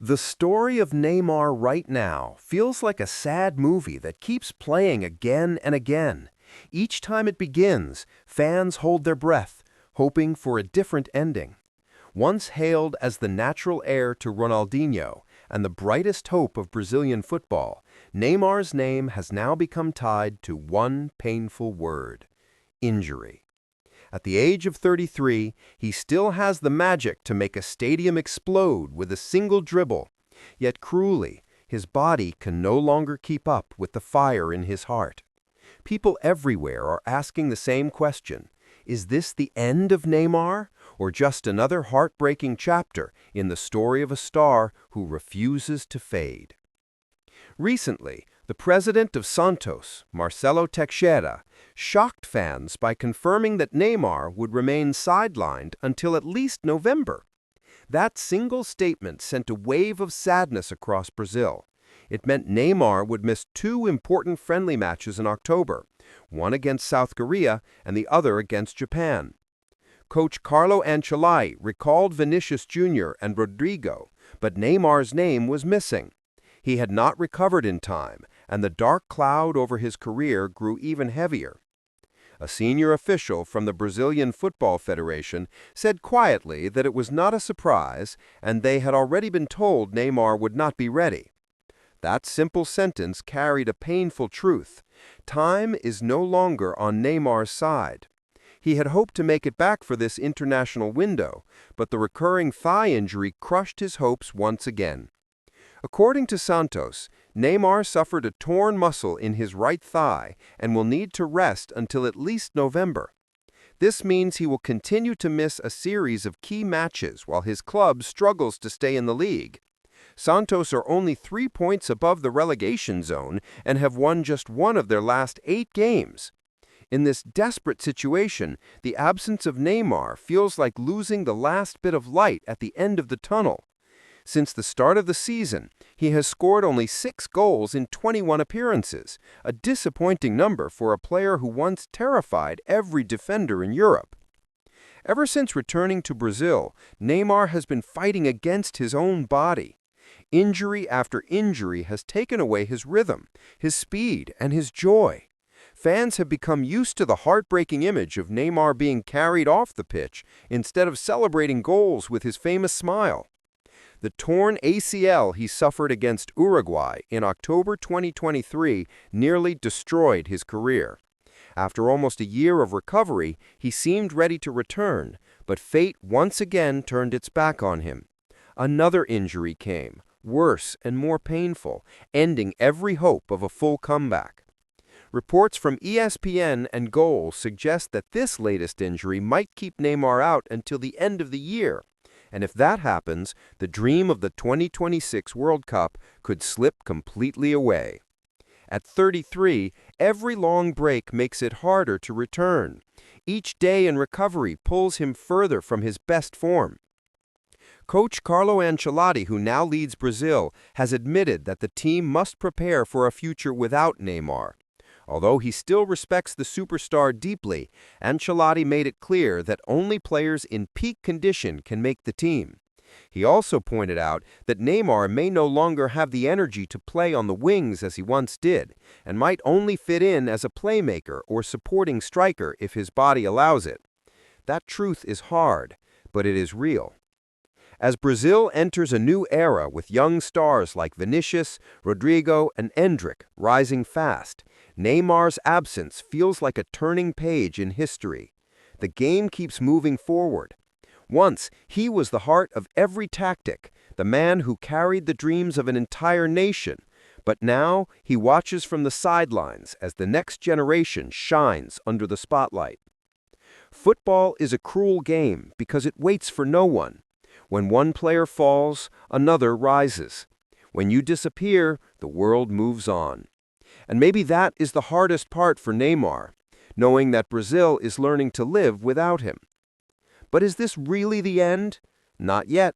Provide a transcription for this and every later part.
The story of Neymar right now feels like a sad movie that keeps playing again and again. Each time it begins, fans hold their breath, hoping for a different ending. Once hailed as the natural heir to Ronaldinho and the brightest hope of Brazilian football, Neymar's name has now become tied to one painful word: injury. At the age of 33, he still has the magic to make a stadium explode with a single dribble. Yet cruelly, his body can no longer keep up with the fire in his heart. People everywhere are asking the same question: is this the end of Neymar, or just another heartbreaking chapter in the story of a star who refuses to fade? Recently, the president of Santos, Marcelo Teixeira, shocked fans by confirming that Neymar would remain sidelined until at least November. That single statement sent a wave of sadness across Brazil. It meant Neymar would miss two important friendly matches in October, one against South Korea and the other against Japan. Coach Carlo Ancelotti recalled Vinicius Jr. and Rodrigo, but Neymar's name was missing. He had not recovered in time, and the dark cloud over his career grew even heavier. A senior official from the Brazilian Football Federation said quietly that it was not a surprise and they had already been told Neymar would not be ready. That simple sentence carried a painful truth. Time is no longer on Neymar's side. He had hoped to make it back for this international window, but the recurring thigh injury crushed his hopes once again. According to Santos, Neymar suffered a torn muscle in his right thigh and will need to rest until at least November. This means he will continue to miss a series of key matches while his club struggles to stay in the league. Santos are only 3 points above the relegation zone and have won just one of their last 8 games. In this desperate situation, the absence of Neymar feels like losing the last bit of light at the end of the tunnel. Since the start of the season, he has scored only 6 goals in 21 appearances, a disappointing number for a player who once terrified every defender in Europe. Ever since returning to Brazil, Neymar has been fighting against his own body. Injury after injury has taken away his rhythm, his speed, and his joy. Fans have become used to the heartbreaking image of Neymar being carried off the pitch instead of celebrating goals with his famous smile. The torn ACL he suffered against Uruguay in October 2023 nearly destroyed his career. After almost a year of recovery, he seemed ready to return, but fate once again turned its back on him. Another injury came, worse and more painful, ending every hope of a full comeback. Reports from ESPN and Goal suggest that this latest injury might keep Neymar out until the end of the year. And if that happens, the dream of the 2026 World Cup could slip completely away. At 33, every long break makes it harder to return. Each day in recovery pulls him further from his best form. Coach Carlo Ancelotti, who now leads Brazil, has admitted that the team must prepare for a future without Neymar. Although he still respects the superstar deeply, Ancelotti made it clear that only players in peak condition can make the team. He also pointed out that Neymar may no longer have the energy to play on the wings as he once did, and might only fit in as a playmaker or supporting striker if his body allows it. That truth is hard, but it is real. As Brazil enters a new era with young stars like Vinicius, Rodrigo, and Endrick rising fast, Neymar's absence feels like a turning page in history. The game keeps moving forward. Once, he was the heart of every tactic, the man who carried the dreams of an entire nation. But now, he watches from the sidelines as the next generation shines under the spotlight. Football is a cruel game because it waits for no one. When one player falls, another rises. When you disappear, the world moves on. And maybe that is the hardest part for Neymar, knowing that Brazil is learning to live without him. But is this really the end? Not yet.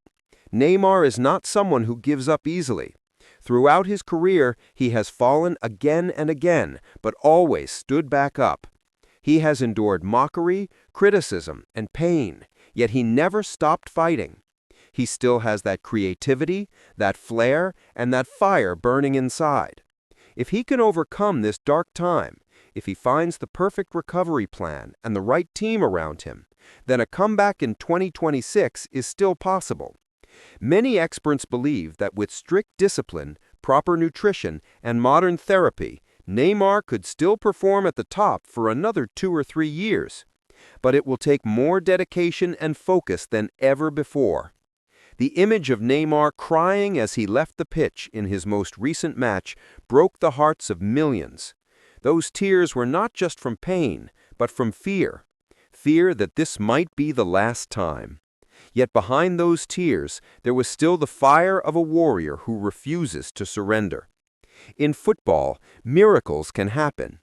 Neymar is not someone who gives up easily. Throughout his career, he has fallen again and again, but always stood back up. He has endured mockery, criticism, and pain, yet he never stopped fighting. He still has that creativity, that flair, and that fire burning inside. If he can overcome this dark time, if he finds the perfect recovery plan and the right team around him, then a comeback in 2026 is still possible. Many experts believe that with strict discipline, proper nutrition, and modern therapy, Neymar could still perform at the top for another 2 or 3 years. But it will take more dedication and focus than ever before. The image of Neymar crying as he left the pitch in his most recent match broke the hearts of millions. Those tears were not just from pain, but from fear. Fear that this might be the last time. Yet behind those tears, there was still the fire of a warrior who refuses to surrender. In football, miracles can happen.